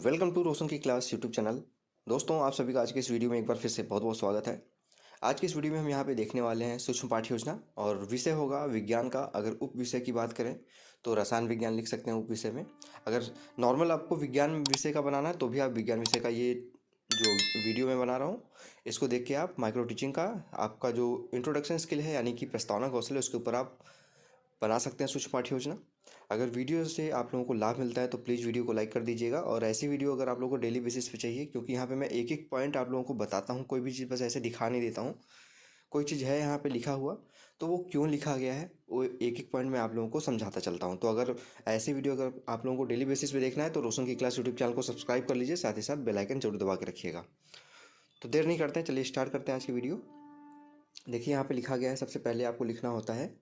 Welcome to रोशन की class YouTube channel. दोस्तों, आप सभी का आज के इस वीडियो में एक बार फिर से बहुत बहुत स्वागत है। आज के इस वीडियो में हम यहाँ पे देखने वाले हैं सूक्ष्म पाठ्य योजना और विषय होगा विज्ञान का। अगर उप विषय की बात करें तो रसायन विज्ञान लिख सकते हैं उप विषय में। अगर नॉर्मल आपको विज्ञान विषय का बनाना है तो भी आप विज्ञान विषय का ये जो वीडियो मैं बना रहा हूँ इसको देख के आप माइक्रो टीचिंग का आपका जो इंट्रोडक्शन स्किल है यानी कि प्रस्तावना कौशल है उसके ऊपर आप बना सकते हैं सूक्ष्म पाठ्य योजना। अगर वीडियो से आप लोगों को लाभ मिलता है तो प्लीज़ वीडियो को लाइक कर दीजिएगा। और ऐसी वीडियो अगर आप लोगों को डेली बेसिस पे चाहिए, क्योंकि यहाँ पे मैं एक एक पॉइंट आप लोगों को बताता हूँ, कोई भी चीज़ बस ऐसे दिखा नहीं देता हूँ। कोई चीज़ है यहाँ पे लिखा हुआ तो वो क्यों लिखा गया है वो एक एक पॉइंट मैं आप लोगों को समझाता चलता हूँ। तो अगर ऐसी वीडियो अगर आप लोगों को डेली बेसिस पे देखना है तो रोशन की क्लास यूट्यूब चैनल को सब्सक्राइब कर लीजिए, साथ ही साथ बेल आइकन जरूर दबा के रखिएगा। तो देर नहीं करते हैं, चलिए स्टार्ट करते हैं आज की वीडियो। देखिए यहाँ पे लिखा गया है, सबसे पहले आपको लिखना होता है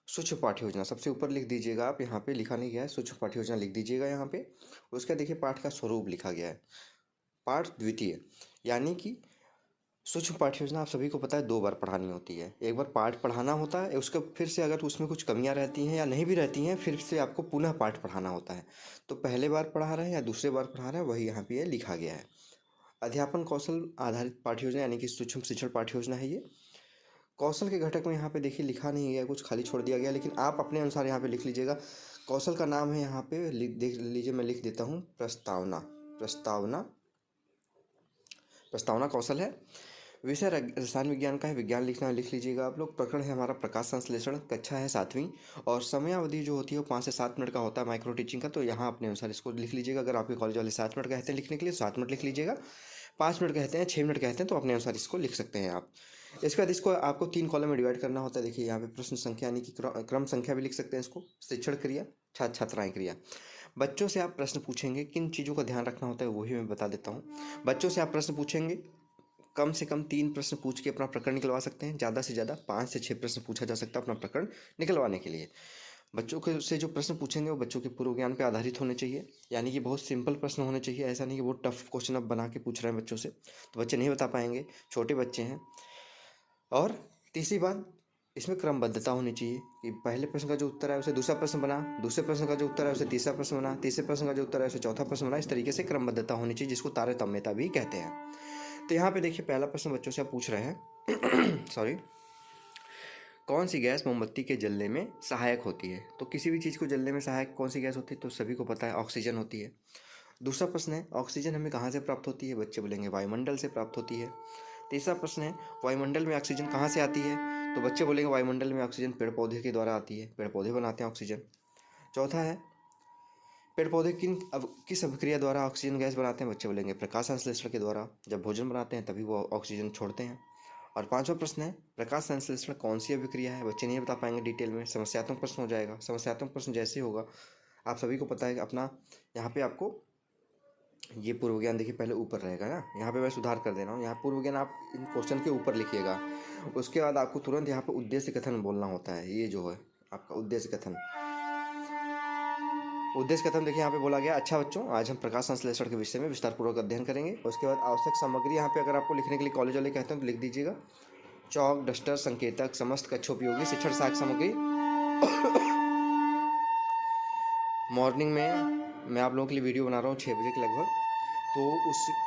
सूक्ष्म पाठ्य योजना। सबसे ऊपर लिख दीजिएगा आप, यहाँ पे लिखा नहीं गया है, सूक्ष्म पाठ्य योजना लिख दीजिएगा यहाँ पे। उसका देखिए पाठ का स्वरूप लिखा गया है, पाठ द्वितीय, यानी कि सूक्ष्म पाठ्य योजना आप सभी को पता है 2 बार पढ़ानी होती है। एक बार पाठ पढ़ाना होता है, उसका फिर से अगर उसमें कुछ कमियां रहती हैं या नहीं भी रहती हैं फिर से आपको पुनः पाठ पढ़ाना होता है। तो पहले बार पढ़ा रहे हैं या दूसरे बार पढ़ा रहे हैं वही यहाँ पे लिखा गया है। अध्यापन कौशल आधारित पाठ्य योजना यानी कि सूक्ष्म शिक्षण पाठ्य योजना है ये। कौशल के घटक में यहाँ पे देखिए लिखा नहीं गया, कुछ खाली छोड़ दिया गया, लेकिन आप अपने अनुसार यहाँ पे लिख लीजिएगा। कौशल का नाम है यहाँ पे देख लीजिए, मैं लिख देता हूँ प्रस्तावना। प्रस्तावना प्रस्तावना कौशल है। विषय रसायन विज्ञान का है, विज्ञान लिखना है, लिख लीजिएगा आप लोग। प्रकरण है हमारा प्रकाश संश्लेषण, कक्षा है 7वीं, और समयावधि जो होती है वो 5 से 7 मिनट का होता है माइक्रो टीचिंग का। तो यहाँ अपने अनुसार इसको लिख लीजिएगा। अगर आपके कॉलेज वाले 7 मिनट कहते हैं लिखने के लिए 7 मिनट लिख लीजिएगा, 5 मिनट कहते हैं, 6 मिनट कहते हैं तो अपने अनुसार इसको लिख सकते हैं आप। इसके बाद इसको आपको 3 कॉलम में डिवाइड करना होता है। देखिए यहाँ पे प्रश्न संख्या यानी कि क्रम संख्या भी लिख सकते हैं इसको। शिक्षण क्रिया, छात्र छात्राएं क्रिया। बच्चों से आप प्रश्न पूछेंगे, किन चीज़ों का ध्यान रखना होता है वही मैं बता देता हूँ। बच्चों से आप प्रश्न पूछेंगे, कम से कम 3 प्रश्न पूछ के अपना प्रकरण निकलवा सकते हैं। ज़्यादा से ज़्यादा 5 से 6 प्रश्न पूछा जा सकता है अपना प्रकरण निकलवाने के लिए। बच्चों के से जो प्रश्न पूछेंगे वो बच्चों के पूर्व ज्ञान पे आधारित होने चाहिए, यानी कि बहुत सिंपल प्रश्न होने चाहिए। ऐसा नहीं कि बहुत टफ क्वेश्चन अब बना के पूछ रहे हैं बच्चों से, तो बच्चे नहीं बता पाएंगे, छोटे बच्चे हैं। और तीसरी बात, इसमें क्रमबद्धता होनी चाहिए कि पहले प्रश्न का जो उत्तर है उसे दूसरा प्रश्न बना, दूसरे प्रश्न का जो उत्तर है उसे तीसरा प्रश्न बना, तीसरे प्रश्न का जो उत्तर है उसे चौथा प्रश्न बना। इस तरीके से क्रमबद्धता होनी चाहिए, जिसको तारतम्यता भी कहते हैं। तो यहाँ पे देखिए पहला प्रश्न बच्चों से आप पूछ रहे हैं सॉरी, कौन सी गैस मोमबत्ती के जलने में सहायक होती है? तो किसी भी चीज़ को जलने में सहायक कौन सी गैस होती है? तो सभी को पता है ऑक्सीजन होती है। दूसरा प्रश्न है ऑक्सीजन हमें कहाँ से प्राप्त होती है? बच्चे बोलेंगे वायुमंडल से प्राप्त होती है। तीसरा प्रश्न है वायुमंडल में ऑक्सीजन कहाँ से आती है? तो बच्चे बोलेंगे वायुमंडल में ऑक्सीजन पेड़ पौधे के द्वारा आती है, पेड़ पौधे बनाते हैं ऑक्सीजन। चौथा है पेड़ पौधे किस अभिक्रिया द्वारा ऑक्सीजन गैस बनाते हैं? बच्चे बोलेंगे प्रकाश संश्लेषण के द्वारा, जब भोजन बनाते हैं तभी वो ऑक्सीजन छोड़ते हैं। और पांचवा प्रश्न है प्रकाश संश्लेषण कौन सी अभिक्रिया है? बच्चे नहीं बता पाएंगे डिटेल में, समस्यात्मक प्रश्न हो जाएगा। समस्यात्मक प्रश्न जैसे होगा आप सभी को पता है कि अपना यहाँ पे आपको ये पूर्व ज्ञान देखिए पहले ऊपर रहेगा ना, यहाँ पे मैं सुधार कर दे रहा हूँ। यहाँ पूर्व ज्ञान आप इन क्वेश्चन के ऊपर लिखिएगा। उसके बाद आपको तुरंत यहाँ पे उद्देश्य कथन बोलना होता है। ये जो है आपका उद्देश्य कथन, उद्देश्य कथन देखिए यहाँ पे बोला गया, अच्छा बच्चों आज हम प्रकाश संश्लेषण के विषय में विस्तारपूर्वक अध्ययन करेंगे। उसके बाद आवश्यक सामग्री यहाँ पे अगर आपको लिखने के लिए कॉलेज वाले कहते हैं तो लिख दीजिएगा चौक, डस्टर, संकेतक, समस्त कक्षोपयोगी शिक्षण सहायक सामग्री। मॉर्निंग में मैं आप लोगों के लिए वीडियो बना रहा हूँ 6 बजे के लगभग, तो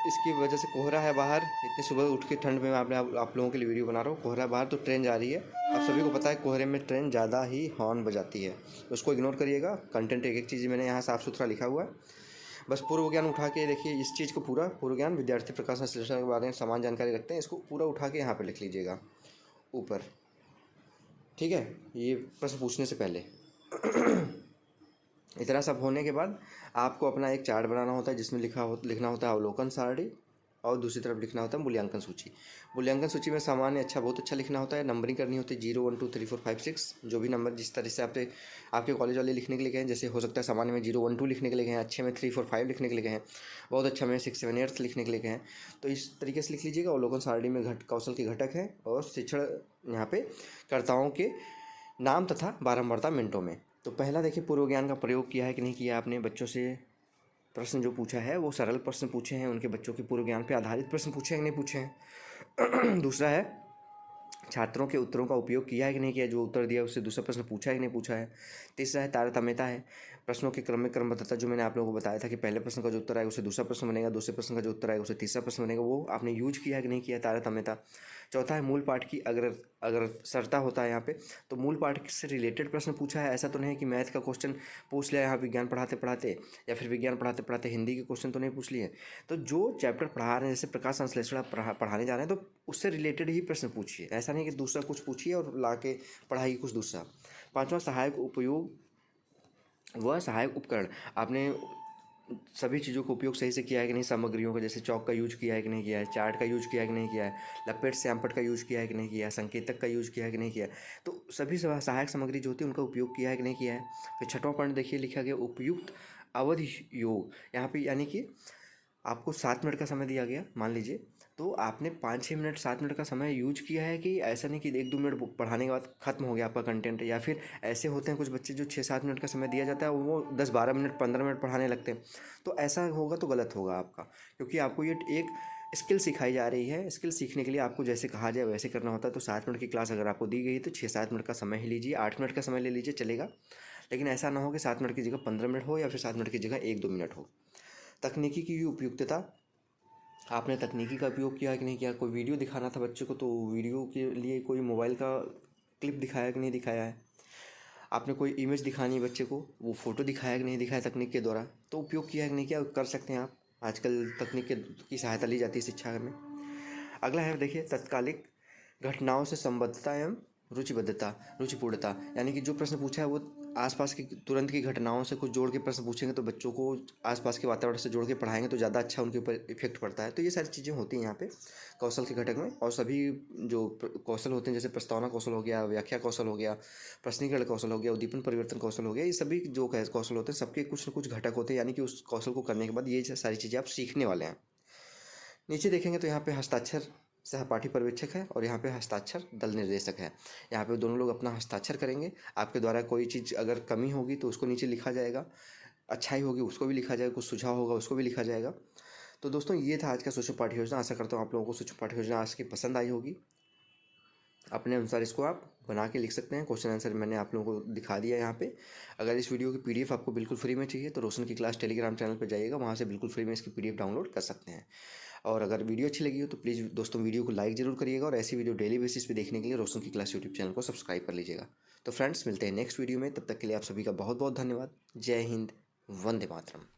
इसकी वजह से कोहरा है बाहर, इतने सुबह उठ के ठंड में मैं आप लोगों के लिए वीडियो बना रहा हूँ। कोहरा बाहर तो ट्रेन जा रही है, आप सभी को पता है कोहरे में ट्रेन ज़्यादा ही हॉर्न बजाती है, उसको इग्नोर करिएगा। कंटेंट एक एक चीज़ मैंने यहाँ साफ़ सुथरा लिखा हुआ है। बस पूर्व ज्ञान उठा के देखिए इस चीज़ को, पूरा पूर्व ज्ञान विद्यार्थी प्रकाश संश्लेषण के बारे में समान जानकारी रखते हैं, इसको पूरा उठा के यहाँ पर लिख लीजिएगा ऊपर, ठीक है, ये प्रश्न पूछने से पहले। इतना सब होने के बाद आपको अपना एक चार्ट बनाना होता है जिसमें लिखना होता है अवलोकन सारणी, और दूसरी तरफ लिखना होता है मूल्यांकन सूची। मूल्यांकन सूची में सामान्य अच्छा बहुत अच्छा लिखना होता है, नंबरिंग करनी होती है 0 1 2 3 4 5 6, जो भी नंबर जिस तरह से आपके कॉलेज वाले लिखने के लिए कहें। जैसे हो सकता है सामान्य में 0 1 2 लिखने के लिए कहें, अच्छे में 3 4 5 लिखने के लिए कहें, बहुत अच्छा में 6 7 8 लिखने के लिए कहें, तो इस तरीके से लिख लीजिएगा। अवलोकन सारणी में कौशल के घटक हैं और शिक्षण यहाँ पे कर्ताओं के नाम तथा बारंबारता मिनटों में। तो पहला देखिए पूर्व ज्ञान का प्रयोग किया है कि नहीं किया आपने। बच्चों से प्रश्न जो पूछा है वो सरल प्रश्न पूछे हैं, उनके बच्चों के पूर्व ज्ञान पे आधारित प्रश्न पूछे हैं कि नहीं पूछे हैं। दूसरा है छात्रों के उत्तरों का उपयोग किया है कि नहीं किया, जो उत्तर दिया उससे दूसरा प्रश्न पूछा है कि नहीं पूछा है। तीसरा है तारतम्यता है, प्रश्नों के क्रम में क्रमबद्धता जो मैंने आप लोगों को बताया था कि पहले प्रश्न का जो उत्तर आएगा उसे दूसरा प्रश्न बनेगा, दूसरे प्रश्न का जो उत्तर आएगा उसे तीसरा प्रश्न बनेगा, वो आपने यूज किया है कि नहीं किया, तारतम्यता। चौथा है मूल पाठ की अग्रसरता होता है यहाँ पे। तो मूल पाठ से रिलेटेड प्रश्न पूछा है, ऐसा तो नहीं है कि मैथ का क्वेश्चन पूछ लिया यहाँ विज्ञान पढ़ाते पढ़ाते, या फिर विज्ञान पढ़ाते पढ़ाते हिंदी के क्वेश्चन तो नहीं पूछ लिए। तो जो चैप्टर पढ़ा रहे हैं, जैसे प्रकाश संश्लेषण आप पढ़ाने जा रहे हैं, तो उससे रिलेटेड ही प्रश्न पूछिए, ऐसा नहीं कि दूसरा कुछ पूछिए और ला के पढ़ाइए कुछ दूसरा। पाँचवा सहायक उपयोग वह सहायक उपकरण, आपने सभी चीज़ों का उपयोग सही से किया है कि नहीं, सामग्रियों का, जैसे चौक का यूज किया है कि नहीं किया है, चार्ट का यूज किया है कि नहीं किया है, लपेट श्यामपट्ट का यूज किया है कि नहीं किया है, संकेतक का यूज किया है कि नहीं किया है। तो सभी सहायक सामग्री जो होती है उनका उपयोग किया है कि नहीं किया है। फिर छठवां पॉइंट देखिए, लिखा गया उपयुक्त अवधि योग। यहाँ पे यानी कि आपको 7 मिनट का समय दिया गया, मान लीजिए, तो आपने 5-6 मिनट 7 मिनट का समय यूज किया है, कि ऐसा नहीं कि 1-2 मिनट पढ़ाने के बाद खत्म हो गया आपका कंटेंट। या फिर ऐसे होते हैं कुछ बच्चे जो 6-7 मिनट का समय दिया जाता है वो 10-12 मिनट 15 मिनट पढ़ाने लगते हैं। तो ऐसा होगा तो गलत होगा आपका, क्योंकि आपको ये एक स्किल सिखाई जा रही है। स्किल सीखने के लिए आपको जैसे कहा जाए वैसे करना होता है। तो 7 मिनट की क्लास अगर आपको दी गई तो 6-7 मिनट का समय ही लीजिए, 8 मिनट का समय ले लीजिए चलेगा, लेकिन ऐसा ना हो कि 7 मिनट की जगह 15 मिनट हो, या फिर 7 मिनट की जगह 1-2 मिनट हो। तकनीकी की उपयुक्तता, आपने तकनीकी का उपयोग किया है कि नहीं किया। कोई वीडियो दिखाना था बच्चे को, तो वीडियो के लिए कोई मोबाइल का क्लिप दिखाया कि नहीं दिखाया है। आपने कोई इमेज दिखानी है बच्चे को, वो फ़ोटो दिखाया कि नहीं दिखाया तकनीक के द्वारा, तो उपयोग किया है कि नहीं किया, कर सकते हैं आप। आजकल तकनीक की सहायता ली जाती है शिक्षा में। अगला है देखिए, तत्कालिक घटनाओं से संबद्धता एवं रुचिबद्धता रुचिपूर्णता, यानी कि जो प्रश्न पूछा है वो आसपास की तुरंत की घटनाओं से कुछ जोड़ के प्रश्न पूछेंगे, तो बच्चों को आसपास के वातावरण से जोड़ के पढ़ाएंगे तो ज़्यादा अच्छा उनके ऊपर इफेक्ट पड़ता है। तो ये सारी चीज़ें होती हैं यहाँ पे कौशल के घटक में। और सभी जो कौशल होते हैं, जैसे प्रस्तावना कौशल हो गया, व्याख्या कौशल हो गया, प्रश्नीकरण कौशल हो गया, उद्दीपन परिवर्तन कौशल हो गया, ये सभी जो कौशल होते हैं सबके कुछ न कुछ घटक होते हैं, यानी कि उस कौशल को करने के बाद ये सारी चीज़ें आप सीखने वाले हैं। नीचे देखेंगे तो यहाँ पे हस्ताक्षर सहपाठी पर्यवेक्षक है, और यहाँ पे हस्ताक्षर दल निर्देशक है। यहाँ पे दोनों लोग अपना हस्ताक्षर करेंगे। आपके द्वारा कोई चीज़ अगर कमी होगी तो उसको नीचे लिखा जाएगा, अच्छाई होगी उसको भी लिखा जाएगा, कुछ सुझाव होगा उसको भी लिखा जाएगा। तो दोस्तों ये था आज का सूक्ष्म पाठ्य योजना। आशा करता हूँ आप लोगों को सूक्ष्म पाठ्य योजना आज की पसंद आई होगी। अपने अनुसार इसको आप बना के लिख सकते हैं। क्वेश्चन आंसर मैंने आप लोगों को दिखा दिया यहाँ पे। अगर इस वीडियो की पीडीएफ आपको बिल्कुल फ्री में चाहिए तो रोशन की क्लास टेलीग्राम चैनल पर जाइएगा, वहाँ से बिल्कुल फ्री में इसकी पीडीएफ डाउनलोड कर सकते हैं। और अगर वीडियो अच्छी लगी हो तो प्लीज़ दोस्तों वीडियो को लाइक ज़रूर करिएगा, और ऐसी वीडियो डेली बेसिस पे देखने के लिए रोशन की क्लास यूट्यूब चैनल को सब्सक्राइब कर लीजिएगा। तो फ्रेंड्स, मिलते हैं नेक्स्ट वीडियो में, तब तक के लिए आप सभी का बहुत बहुत धन्यवाद। जय हिंद, वंदे मातरम।